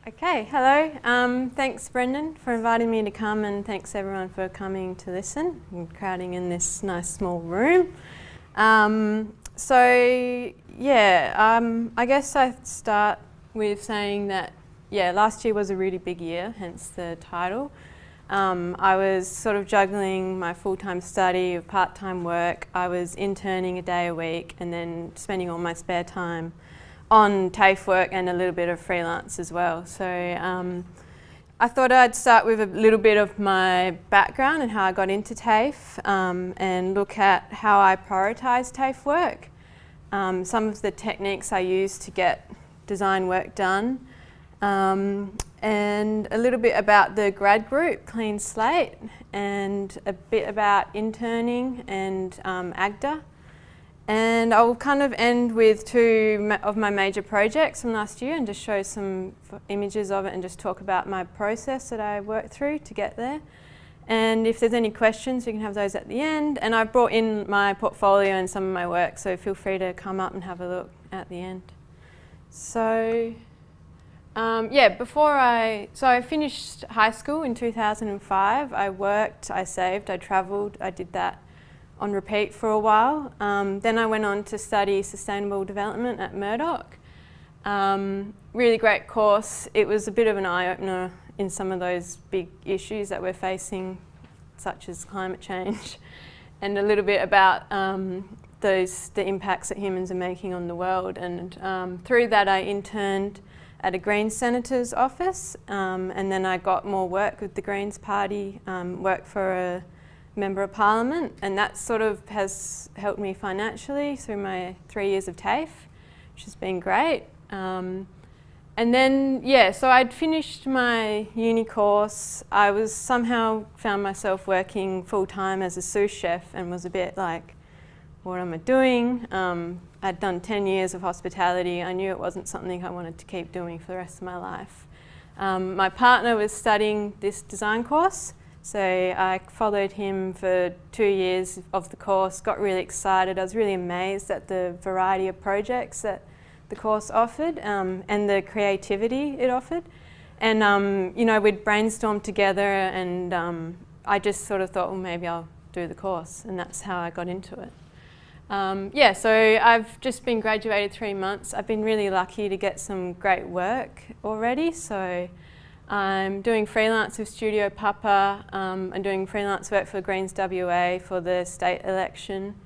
Okay, hello. Thanks Brendan for inviting me to come, and thanks everyone for coming to listen and crowding in this nice small room. I guess I start with saying that last year was a really big year, hence the title. I was sort of juggling my full-time study of part-time work. I was interning a day a week and then spending all my spare time on TAFE work and a little bit of freelance as well. So I thought I'd start with a little bit of my background and how I got into TAFE and look at how I prioritise TAFE work, some of the techniques I use to get design work done, and a little bit about the grad group, Clean Slate, and a bit about interning and AGDA. And I'll kind of end with two of my major projects from last year and just show some images of it and just talk about my process that I worked through to get there. And if there's any questions, we can have those at the end. And I've brought in my portfolio and some of my work, so feel free to come up and have a look at the end. So, I finished high school in 2005. I worked, I saved, I travelled, I did that on repeat for a while. Then I went on to study sustainable development at Murdoch. Really great course. It was a bit of an eye-opener in some of those big issues that we're facing, such as climate change, and a little bit about the impacts that humans are making on the world. And through that I interned at a Greens Senator's office, and then I got more work with the Greens Party, worked for a Member of Parliament, and that sort of has helped me financially through my 3 years of TAFE, which has been great. And then, so I'd finished my uni course. I was somehow found myself working full-time as a sous chef and was a bit like, what am I doing? I'd done 10 years of hospitality. I knew it wasn't something I wanted to keep doing for the rest of my life. My partner was studying this design course, so I followed him for 2 years of the course, got really excited. I was really amazed at the variety of projects that the course offered and the creativity it offered. And we'd brainstorm together, and I just sort of thought, well, maybe I'll do the course, and that's how I got into it. So I've just been graduated 3 months. I've been really lucky to get some great work already. So I'm doing freelance with Studio Papa. I'm doing freelance work for Greens WA for the state election,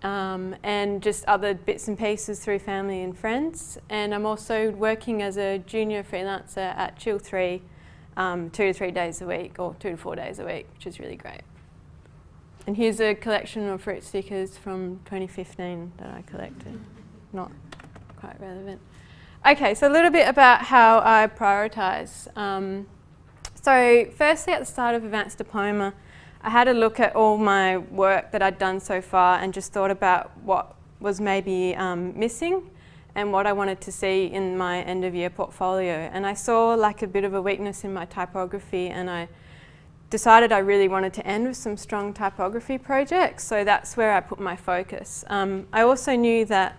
and just other bits and pieces through family and friends. And I'm also working as a junior freelancer at Chill 3 2 to 3 days a week, or 2 to 4 days a week, which is really great. And here's a collection of fruit stickers from 2015 that I collected. Not quite relevant. Okay, so a little bit about how I prioritise. So firstly, at the start of Advanced Diploma, I had a look at all my work that I'd done so far and just thought about what was maybe missing and what I wanted to see in my end of year portfolio. And I saw like a bit of a weakness in my typography, and I decided I really wanted to end with some strong typography projects, so that's where I put my focus. I also knew that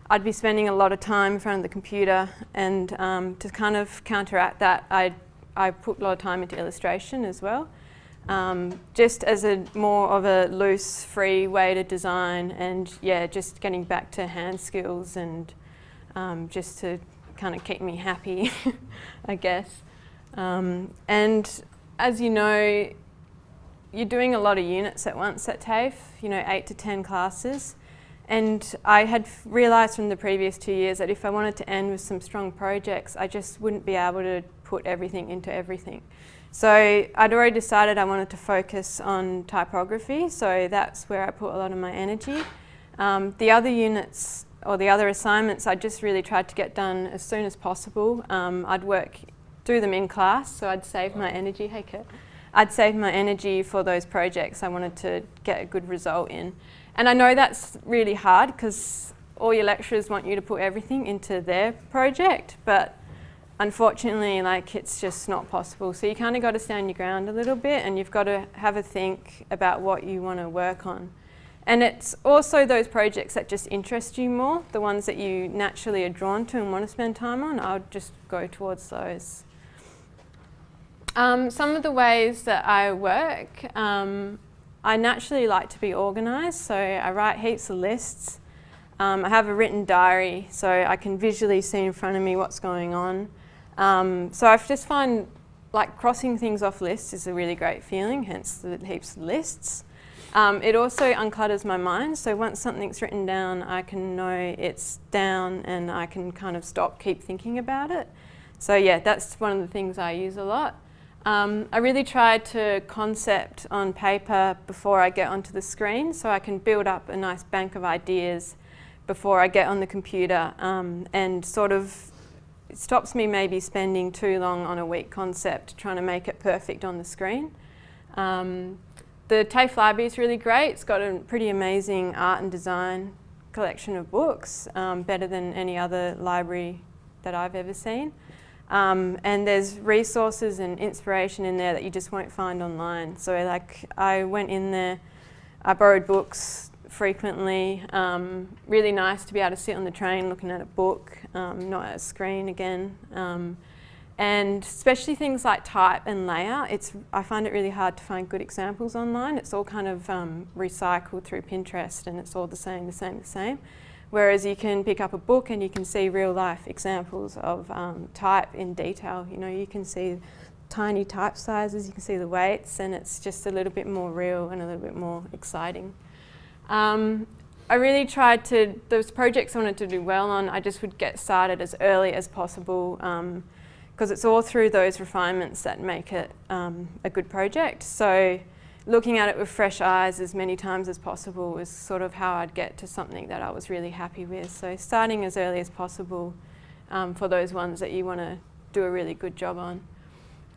I'd be spending a lot of time in front of the computer, and to kind of counteract that, I put a lot of time into illustration as well, just as a more of a loose, free way to design, and just getting back to hand skills and just to kind of keep me happy, I guess. And as you know, you're doing a lot of units at once at TAFE, 8 to 10 classes. And I had realised from the previous 2 years that if I wanted to end with some strong projects, I just wouldn't be able to put everything into everything. So I'd already decided I wanted to focus on typography, so that's where I put a lot of my energy. The other units or the other assignments, I just really tried to get done as soon as possible. I'd do them in class, so I'd save my energy. Hey Kurt. I'd save my energy for those projects I wanted to get a good result in. And I know that's really hard because all your lecturers want you to put everything into their project, but unfortunately, it's just not possible. So you kind of got to stand your ground a little bit, and you've got to have a think about what you want to work on. And it's also those projects that just interest you more, the ones that you naturally are drawn to and want to spend time on. I'll just go towards those. Some of the ways that I work, I naturally like to be organised, so I write heaps of lists. I have a written diary, so I can visually see in front of me what's going on. So I just find like crossing things off lists is a really great feeling, hence the heaps of lists. It also unclutters my mind, so once something's written down, I can know it's down and I can kind of keep thinking about it. So yeah, that's one of the things I use a lot. I really try to concept on paper before I get onto the screen, so I can build up a nice bank of ideas before I get on the computer, and sort of it stops me maybe spending too long on a weak concept trying to make it perfect on the screen. The TAFE library is really great. It's got a pretty amazing art and design collection of books, better than any other library that I've ever seen. And there's resources and inspiration in there that you just won't find online. So like I went in there, I borrowed books frequently. Really nice to be able to sit on the train looking at a book, not at a screen again. And especially things like type and layout, I find it really hard to find good examples online. It's all kind of recycled through Pinterest and it's all the same. Whereas you can pick up a book and you can see real life examples of type in detail. You know, you can see tiny type sizes, you can see the weights, and it's just a little bit more real and a little bit more exciting. I really tried those projects I wanted to do well on, I just would get started as early as possible, because it's all through those refinements that make it a good project. So looking at it with fresh eyes as many times as possible was sort of how I'd get to something that I was really happy with. So starting as early as possible for those ones that you want to do a really good job on.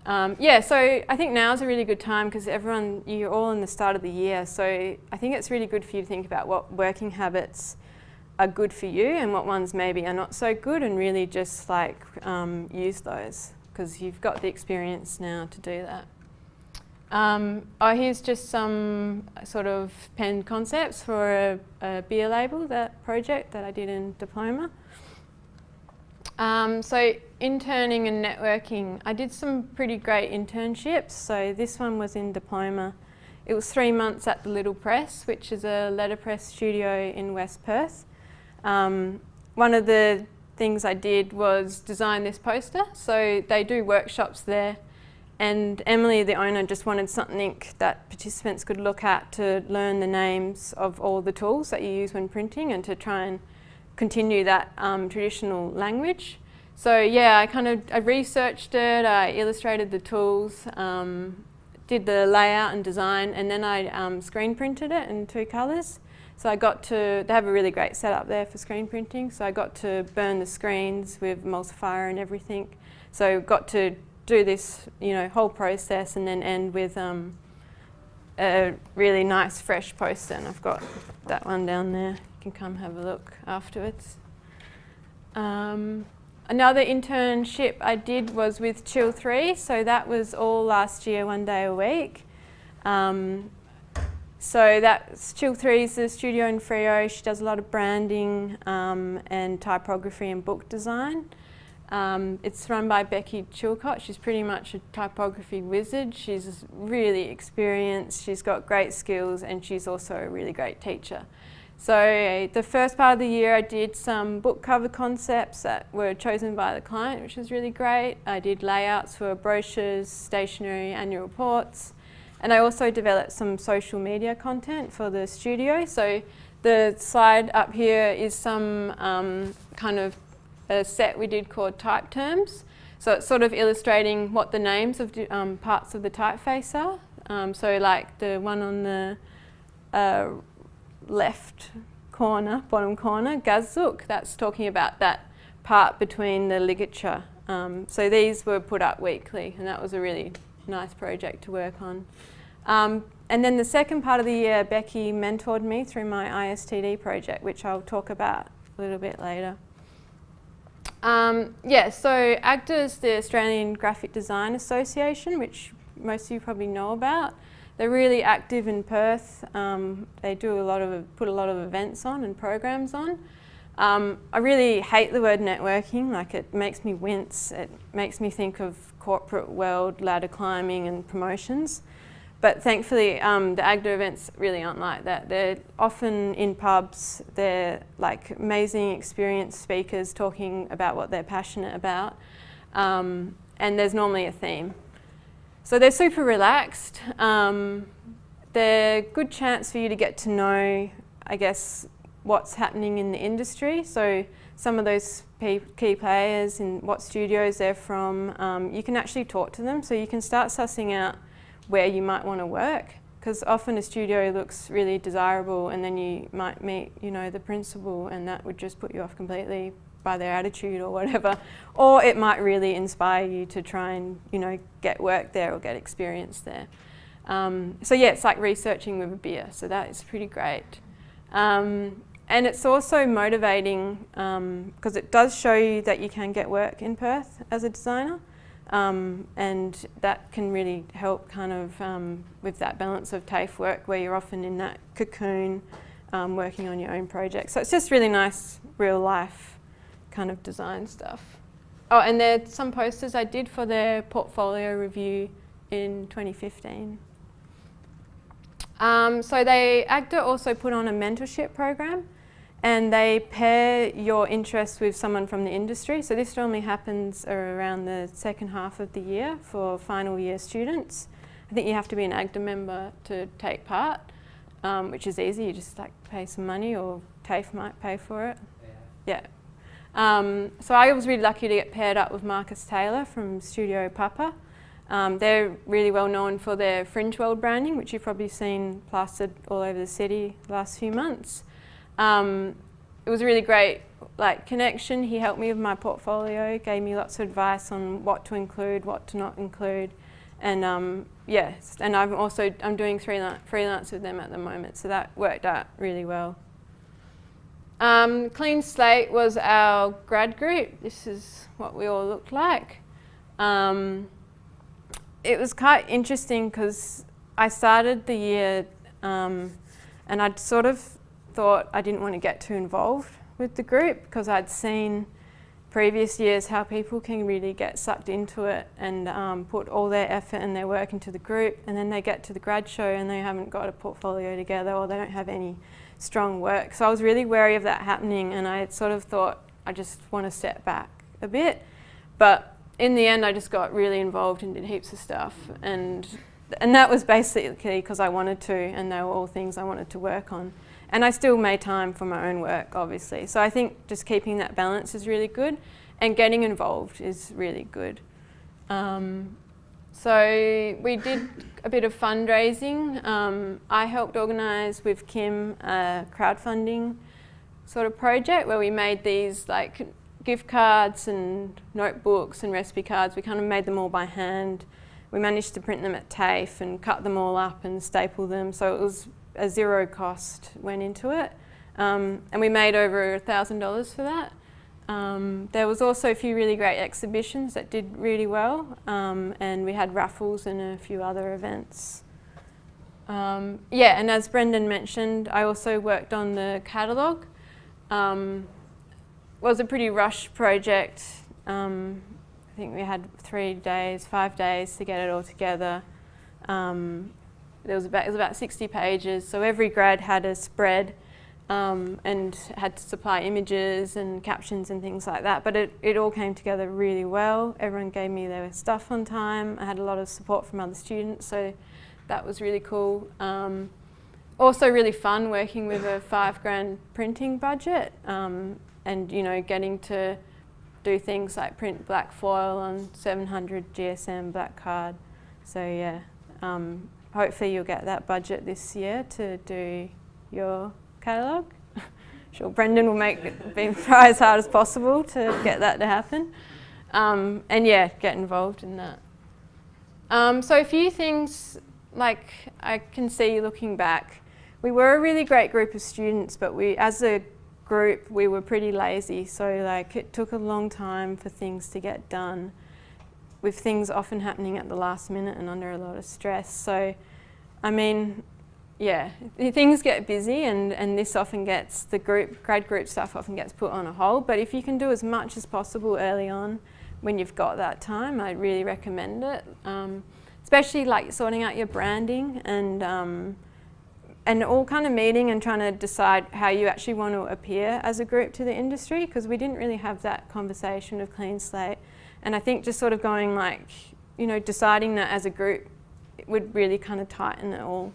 So I think now is a really good time because you're all in the start of the year. So I think it's really good for you to think about what working habits are good for you and what ones maybe are not so good, and really just like use those because you've got the experience now to do that. Here's just some sort of pen concepts for a beer label, that project that I did in diploma. So interning and networking, I did some pretty great internships. So this one was in diploma. It was 3 months at the Little Press, which is a letterpress studio in West Perth. One of the things I did was design this poster. So they do workshops there. And Emily, the owner, just wanted something that participants could look at to learn the names of all the tools that you use when printing and to try and continue that traditional language. So yeah, I researched it, I illustrated the tools, did the layout and design, and then I screen printed it in 2 colours. So they have a really great setup there for screen printing, so I got to burn the screens with emulsifier and everything. So got to do this, whole process and then end with a really nice fresh poster, and I've got that one down there. You can come have a look afterwards. Another internship I did was with Chill 3, so that was all last year, 1 day a week. So that's Chill 3 is the studio in Freo. She does a lot of branding and typography and book design. It's run by Becky Chilcott. She's pretty much a typography wizard. She's really experienced, she's got great skills, and she's also a really great teacher. So the first part of the year I did some book cover concepts that were chosen by the client, which was really great. I did layouts for brochures, stationery, annual reports, and I also developed some social media content for the studio. So the slide up here is some kind of a set we did called Type Terms. So it's sort of illustrating what the names of parts of the typeface are. So like the one on the left corner, bottom corner, Gazzook, that's talking about that part between the ligature. So these were put up weekly, and that was a really nice project to work on. And then the second part of the year, Becky mentored me through my ISTD project, which I'll talk about a little bit later. So AGDA is the Australian Graphic Design Association, which most of you probably know about. They're really active in Perth. They do put a lot of events on and programs on. I really hate the word networking, like it makes me wince. It makes me think of corporate world, ladder climbing and promotions. But thankfully, the AGDA events really aren't like that. They're often in pubs. They're like amazing experienced speakers talking about what they're passionate about. And there's normally a theme. So they're super relaxed. They're a good chance for you to get to know, I guess, what's happening in the industry. So some of those key players and what studios they're from, you can actually talk to them. So you can start sussing out where you might want to work, because often a studio looks really desirable and then you might meet, you know, the principal and that would just put you off completely by their attitude or whatever. Or it might really inspire you to try and, you know, get work there or get experience there. So yeah, it's like researching with a beer, so that is pretty great. And it's also motivating because it does show you that you can get work in Perth as a designer. And that can really help kind of with that balance of TAFE work where you're often in that cocoon working on your own project. So it's just really nice real life kind of design stuff. Oh, and there's some posters I did for their portfolio review in 2015. So AGDA also put on a mentorship program, and they pair your interests with someone from the industry. So this normally happens around the second half of the year for final year students. I think you have to be an AGDA member to take part, which is easy. You just like pay some money, or TAFE might pay for it. Yeah. So I was really lucky to get paired up with Marcus Taylor from Studio Papa. They're really well known for their Fringe World branding, which you've probably seen plastered all over the city the last few months. It was a really great connection. He helped me with my portfolio, gave me lots of advice on what to include, what to not include, and yes. And I'm doing freelance with them at the moment, so that worked out really well. Clean Slate was our grad group. This is what we all looked like. It was quite interesting because I started the year and I'd sort of thought I didn't want to get too involved with the group because I'd seen previous years how people can really get sucked into it and put all their effort and their work into the group, and then they get to the grad show and they haven't got a portfolio together or they don't have any strong work. So I was really wary of that happening, and I sort of thought I just want to step back a bit. But in the end I just got really involved and did heaps of stuff, and that was basically because I wanted to, and they were all things I wanted to work on. And I still made time for my own work, obviously. So I think just keeping that balance is really good, and getting involved is really good. So we did a bit of fundraising. I helped organise with Kim a crowdfunding sort of project where we made these gift cards and notebooks and recipe cards. We kind of made them all by hand. We managed to print them at TAFE and cut them all up and staple them, so it was a zero cost went into it. And we made over $1,000 for that. There was also a few really great exhibitions that did really well, and we had raffles and a few other events. Yeah, and as Brendan mentioned, I also worked on the catalogue. It was a pretty rushed project. I think we had 5 days to get it all together. It was about 60 pages, so every grad had a spread and had to supply images and captions and things like that. But it all came together really well. Everyone gave me their stuff on time. I had a lot of support from other students, so that was really cool. Also really fun working with a $5,000 printing budget, and getting to do things like print black foil on 700 GSM black card. So yeah, hopefully you'll get that budget this year to do your catalogue. Sure, Brendan will try as hard as possible to get that to happen. And yeah, get involved in that. So a few things I can see looking back. We were a really great group of students, but as a group we were pretty lazy, so it took a long time for things to get done, with things often happening at the last minute and under a lot of stress. So I mean, yeah, things get busy, and this often gets, the grad group stuff often gets put on a hold, but if you can do as much as possible early on when you've got that time, I really recommend it. Especially like sorting out your branding and all kind of meeting and trying to decide how you actually want to appear as a group to the industry, because we didn't really have that conversation of Clean Slate. And I think just sort of going like, you know, deciding that as a group, it would really kind of tighten it all.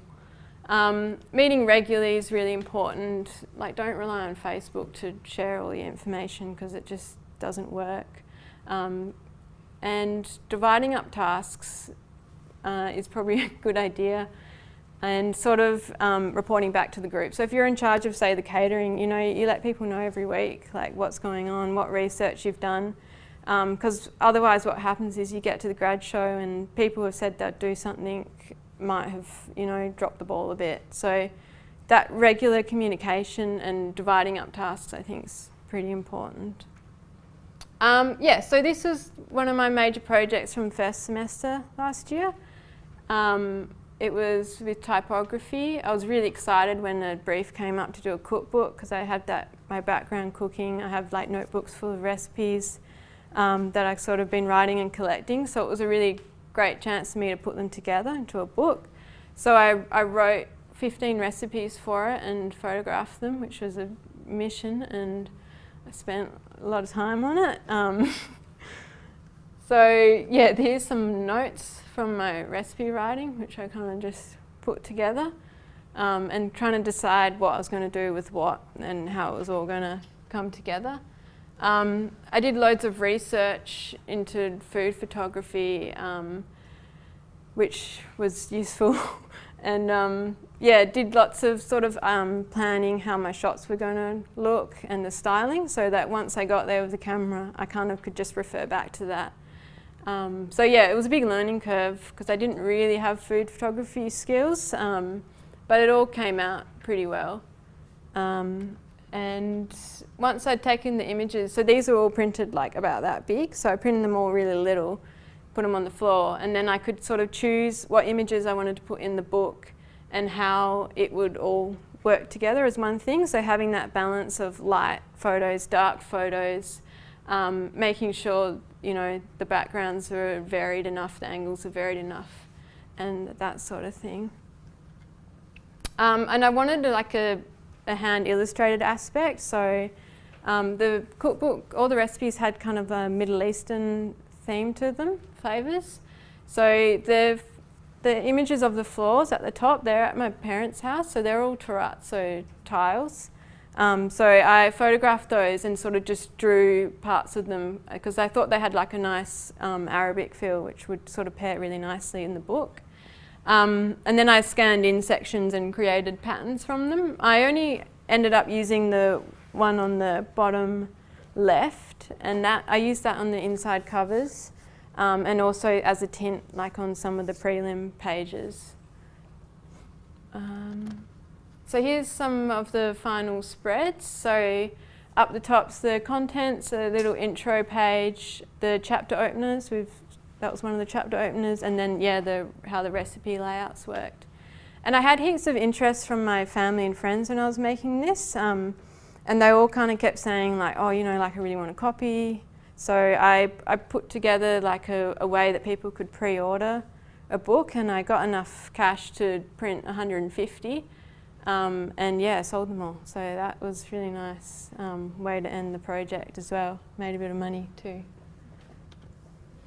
Meeting regularly is really important. Like, don't rely on Facebook to share all your information, because it just doesn't work. And dividing up tasks is probably a good idea, and sort of reporting back to the group. So if you're in charge of, say, the catering, you know, you let people know every week, like what's going on, what research you've done, because otherwise what happens is you get to the grad show and people have said they'll do something, might have, you know, dropped the ball a bit. So that regular communication and dividing up tasks, I think, is pretty important. Yeah, so this was one of my major projects from first semester last year. It was with typography. I was really excited when a brief came up to do a cookbook, because I had my background cooking. I have like notebooks full of recipes that I've sort of been writing and collecting. So it was a really great chance for me to put them together into a book. So I wrote 15 recipes for it and photographed them, which was a mission, and I spent a lot of time on it. So yeah, here's some notes from my recipe writing, which I kind of just put together, and trying to decide what I was going to do with what and how it was all going to come together. I did loads of research into food photography, which was useful, and yeah, did lots of sort of planning how my shots were going to look and the styling, so that once I got there with the camera, I kind of could just refer back to that. So yeah, it was a big learning curve, because I didn't really have food photography skills, but it all came out pretty well. And once I'd taken the images, so these are all printed like about that big, so I printed them all really little, put them on the floor, and then I could sort of choose what images I wanted to put in the book and how it would all work together as one thing. So having that balance of light photos, dark photos, making sure, you know, the backgrounds are varied enough, the angles are varied enough, and that sort of thing. And I wanted like a hand illustrated aspect, so the cookbook, all the recipes had kind of a Middle Eastern theme to them, flavours. So the images of the floors at the top, they're at my parents' house, so they're all terrazzo tiles. So I photographed those and sort of just drew parts of them, because I thought they had like a nice Arabic feel, which would sort of pair really nicely in the book. And then I scanned in sections and created patterns from them. I only ended up using the one on the bottom left, and that I used that on the inside covers, and also as a tint, like on some of the prelim pages. So here's some of the final spreads. So up the top's the contents, a little intro page, the chapter openers. That was one of the chapter openers, and then yeah, how the recipe layouts worked. And I had heaps of interest from my family and friends when I was making this, and they all kind of kept saying like, oh, you know, like I really want a copy. So I put together like a way that people could pre-order a book, and I got enough cash to print 150. And yeah, sold them all. So that was really nice way to end the project as well. Made a bit of money too.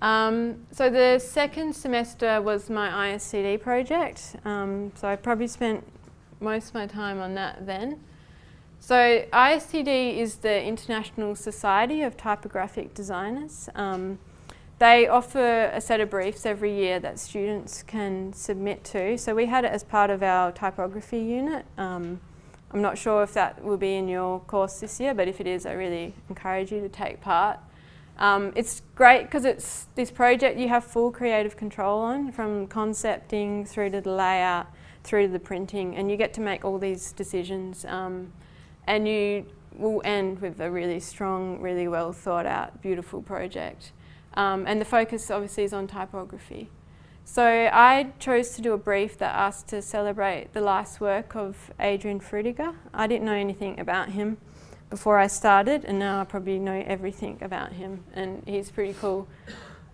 So the second semester was my ISCD project. So I probably spent most of my time on that then. So ISCD is the International Society of Typographic Designers. They offer a set of briefs every year that students can submit to. So we had it as part of our typography unit. I'm not sure if that will be in your course this year, but if it is, I really encourage you to take part. It's great because it's this project you have full creative control on, from concepting through to the layout, through to the printing, and you get to make all these decisions. And you will end with a really strong, really well thought out, beautiful project. And the focus obviously is on typography. So I chose to do a brief that asked to celebrate the life's work of Adrian Frutiger. I didn't know anything about him before I started, and now I probably know everything about him, and he's pretty cool.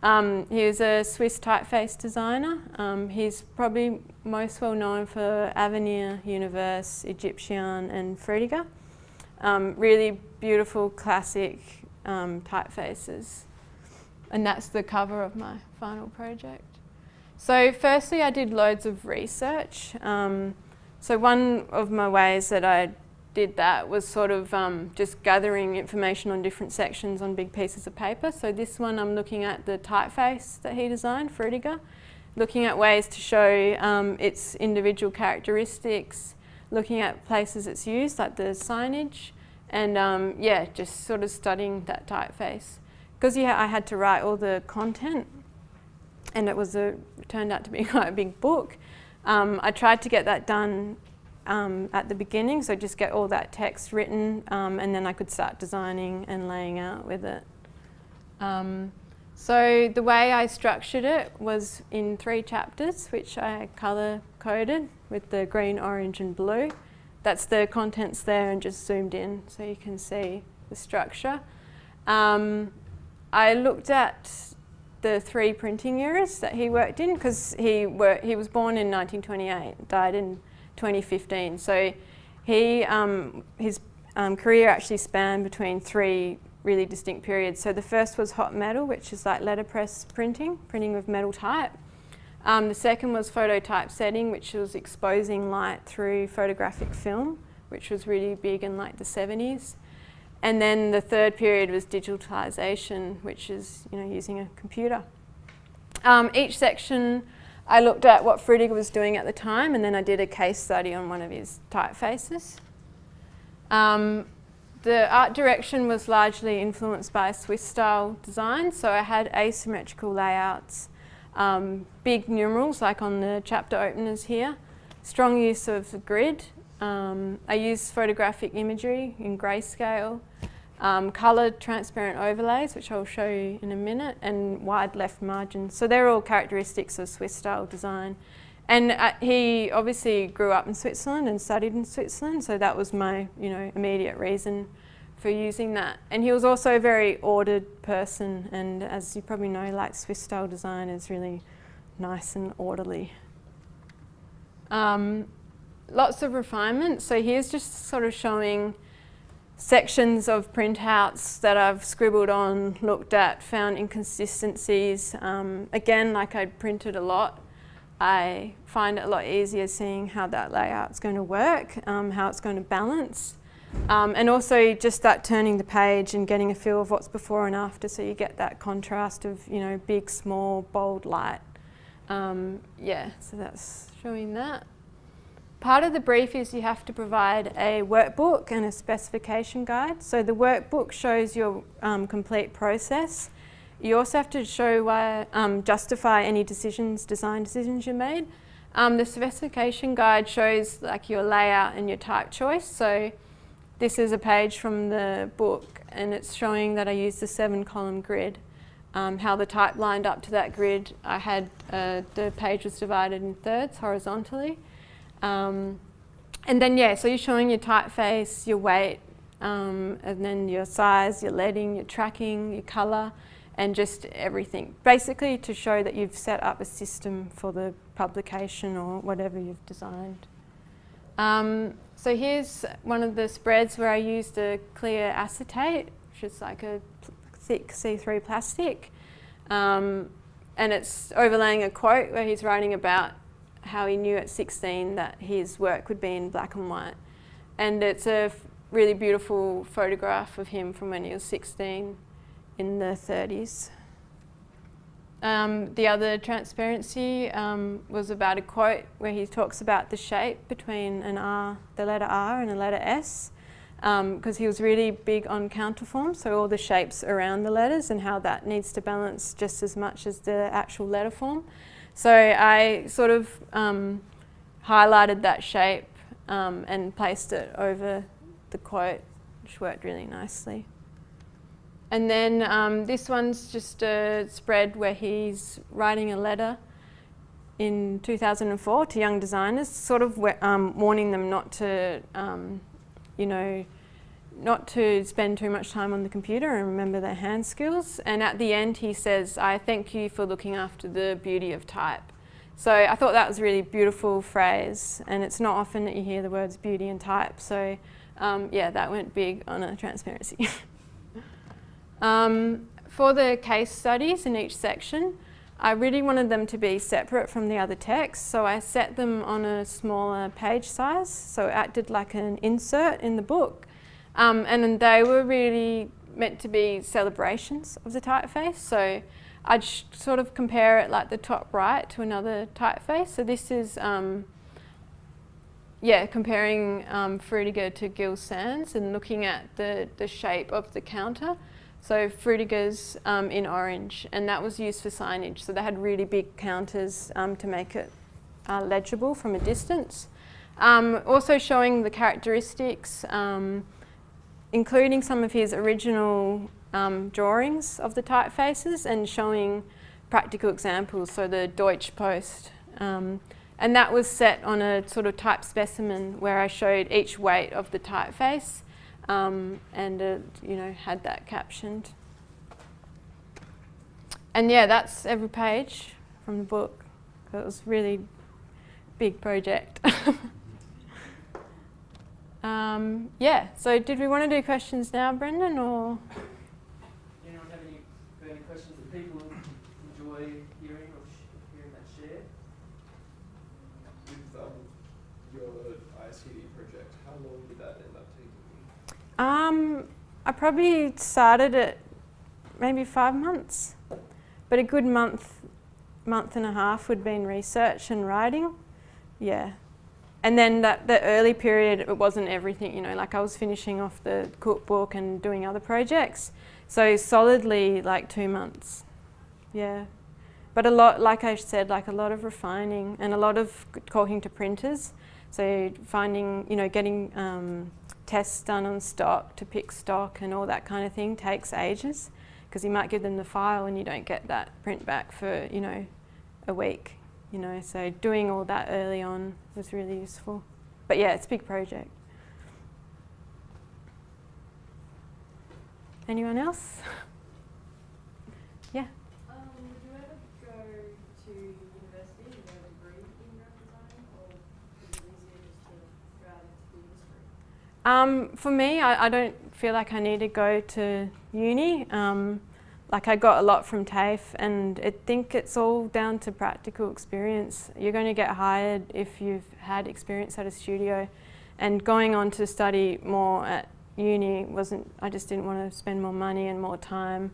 He was a Swiss typeface designer. He's probably most well known for Avenir, Univers, Egyptian and Frutiger. Really beautiful classic typefaces. And that's the cover of my final project. So firstly, I did loads of research. So one of my ways that I did that was sort of just gathering information on different sections on big pieces of paper. So this one, I'm looking at the typeface that he designed, Frutiger, looking at ways to show its individual characteristics, looking at places it's used, like the signage, and yeah, just sort of studying that typeface. Because I had to write all the content, and it turned out to be quite a big book. I tried to get that done at the beginning, so just get all that text written, and then I could start designing and laying out with it. So the way I structured it was in 3 chapters, which I colour coded with the green, orange and blue. That's the contents there, and just zoomed in so you can see the structure. I looked at the 3 printing eras that he worked in, because he was born in 1928, died in 2015. So his career actually spanned between 3 really distinct periods. So the first was hot metal, which is like letterpress printing with metal type. The second was photo typesetting, which was exposing light through photographic film, which was really big in like the 70s. And then the third period was digitalization, which is using a computer. Each section I looked at what Frutiger was doing at the time, and then I did a case study on one of his typefaces. The art direction was largely influenced by Swiss style design, so I had asymmetrical layouts, big numerals like on the chapter openers here, strong use of the grid. I used photographic imagery in grayscale, coloured transparent overlays, which I'll show you in a minute, and wide left margins. So they're all characteristics of Swiss style design. And he obviously grew up in Switzerland and studied in Switzerland, so that was my immediate reason for using that. And he was also a very ordered person, and as you probably know, like Swiss style design is really nice and orderly. Lots of refinement. So here's just sort of showing sections of printouts that I've scribbled on, looked at, found inconsistencies. Again, like I'd printed a lot, I find it a lot easier seeing how that layout's going to work, how it's going to balance. And also just that turning the page and getting a feel of what's before and after, so you get that contrast of big, small, bold, light. Yeah, so that's showing that. Part of the brief is you have to provide a workbook and a specification guide. So the workbook shows your complete process. You also have to show why, justify any design decisions you made. The specification guide shows like your layout and your type choice. So this is a page from the book, and it's showing that I used the 7-column grid. How the type lined up to that grid, I had the page was divided in thirds horizontally. And then so you're showing your typeface, your weight, and then your size, your leading, your tracking, your colour, and just everything. Basically to show that you've set up a system for the publication or whatever you've designed. So here's one of the spreads where I used a clear acetate, which is like a thick see-through plastic. And it's overlaying a quote where he's writing about how he knew at 16 that his work would be in black and white. And it's a really beautiful photograph of him from when he was 16 in the 30s. The other transparency was about a quote where he talks about the shape between the letter R and a letter S, because he was really big on counterform, so all the shapes around the letters and how that needs to balance just as much as the actual letter form. So I sort of highlighted that shape and placed it over the quote, which worked really nicely. And then this one's just a spread where he's writing a letter in 2004 to young designers, sort of warning them not to, not to spend too much time on the computer and remember their hand skills. And at the end he says, "I thank you for looking after the beauty of type." So I thought that was a really beautiful phrase, and it's not often that you hear the words beauty and type. So yeah, that went big on a transparency. For the case studies in each section, I really wanted them to be separate from the other text, so I set them on a smaller page size, so it acted like an insert in the book. And then they were really meant to be celebrations of the typeface, so I'd sort of compare it like the top right to another typeface. So this is, comparing Frutiger to Gill Sans and looking at the shape of the counter. So Frutiger's in orange, and that was used for signage. So they had really big counters to make it legible from a distance. Also showing the characteristics, including some of his original drawings of the typefaces and showing practical examples, so the Deutsche Post. And that was set on a sort of type specimen where I showed each weight of the typeface and had that captioned. And yeah, that's every page from the book. It was a really big project. So did we want to do questions now, Brendan, or? Anyone have any questions that people enjoy hearing or hearing that shared? With your ICD project, how long did that end up taking? I probably started it maybe 5 months, but a good month and a half would be in research and writing. Yeah. And then the early period, it wasn't everything, like I was finishing off the cookbook and doing other projects. So solidly like 2 months, yeah. But a lot, like I said, like a lot of refining and a lot of talking to printers. So finding, getting tests done on stock to pick stock and all that kind of thing takes ages, because you might give them the file and you don't get that print back for, a week. So doing all that early on was really useful. But yeah, it's a big project. Anyone else? Yeah. Would you ever go to university and get a degree in graphic design, or is it easier just to go out into the industry? For me, I don't feel like I need to go to uni. Like I got a lot from TAFE, and I think it's all down to practical experience. You're going to get hired if you've had experience at a studio, and going on to study more at uni I just didn't want to spend more money and more time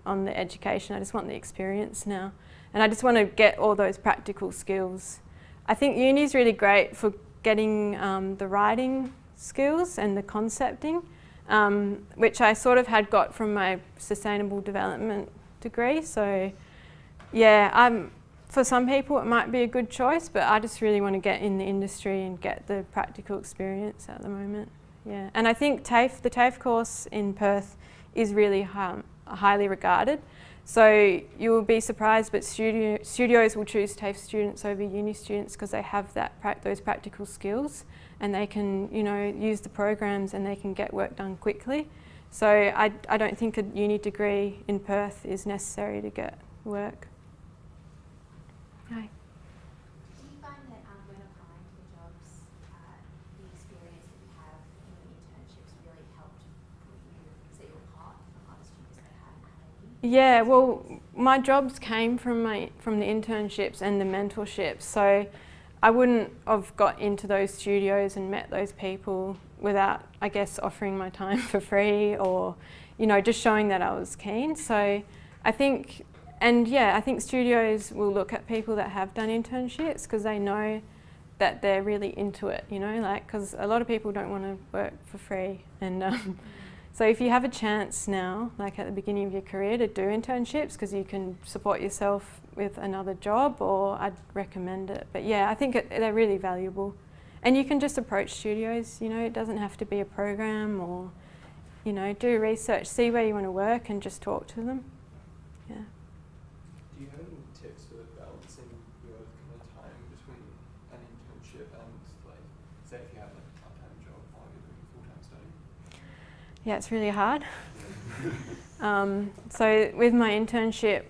on the education. I just want the experience now, and I just want to get all those practical skills. I think uni is really great for getting the writing skills and the concepting, which I sort of had got from my sustainable development degree. So yeah, for some people it might be a good choice, but I just really want to get in the industry and get the practical experience at the moment. Yeah, and I think the TAFE course in Perth is really highly regarded. So you will be surprised, but studios will choose TAFE students over uni students because they have those practical skills, and they can use the programs and they can get work done quickly. So I don't think a uni degree in Perth is necessary to get work. Hi. Do you find that when applying for jobs, the experience that you have in your internships really helped set you apart from other students that hadn't? Yeah, well, my jobs came from the internships and the mentorships. So I wouldn't have got into those studios and met those people without, I guess, offering my time for free or, just showing that I was keen. So I think studios will look at people that have done internships because they know that they're really into it, because a lot of people don't want to work for free. And so if you have a chance now, like at the beginning of your career, to do internships because you can support yourself with another job, or I'd recommend it. But yeah, I think they're really valuable. And you can just approach studios, it doesn't have to be a program, or, do research, see where you want to work and just talk to them. Yeah. Do you have any tips for balancing your kind of Yeah, it's really hard. So with my internship,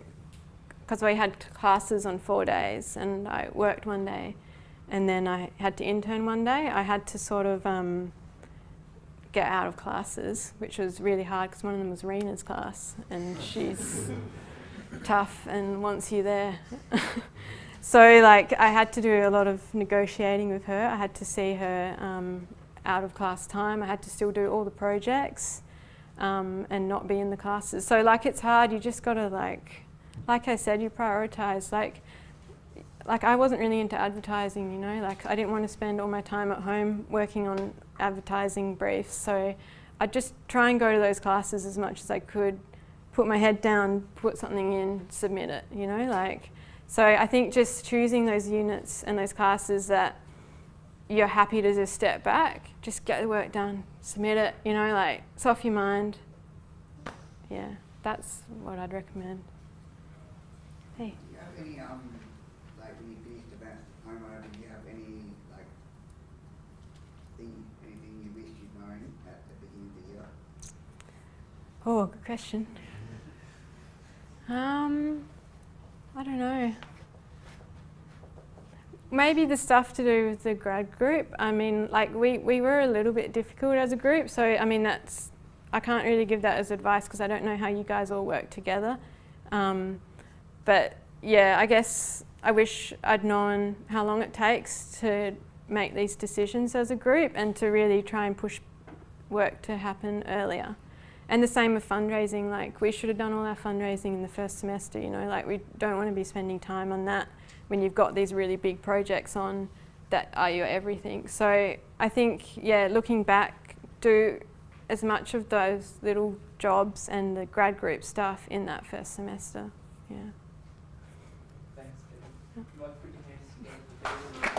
because we had classes on 4 days and I worked one day and then I had to intern one day, I had to sort of get out of classes, which was really hard because one of them was Rena's class and she's tough and wants you there. So like I had to do a lot of negotiating with her. I had to see her out of class time. I had to still do all the projects and not be in the classes. So like it's hard, you just gotta like I said, you prioritize. Like I wasn't really into advertising, you know, like I didn't want to spend all my time at home working on advertising briefs. So I'd just try and go to those classes as much as I could, put my head down, put something in, submit it, you know, like. So I think just choosing those units and those classes that you're happy to just step back, just get the work done, submit it, you know, like it's off your mind. Yeah, that's what I'd recommend. Hey. Do you have any, like when you finished Advanced Diploma, did you have any, like, anything you wished you'd known at the beginning of the year? Oh, good question. I don't know. Maybe the stuff to do with the grad group. I mean, like we were a little bit difficult as a group, so I mean I can't really give that as advice because I don't know how you guys all work together. But yeah, I guess I wish I'd known how long it takes to make these decisions as a group and to really try and push work to happen earlier. And the same with fundraising, like we should have done all our fundraising in the first semester, you know, like we don't want to be spending time on that when you've got these really big projects on that are your everything. So I think, yeah, looking back, do as much of those little jobs and the grad group stuff in that first semester, yeah. Thanks, Kevin. You might put your hands together.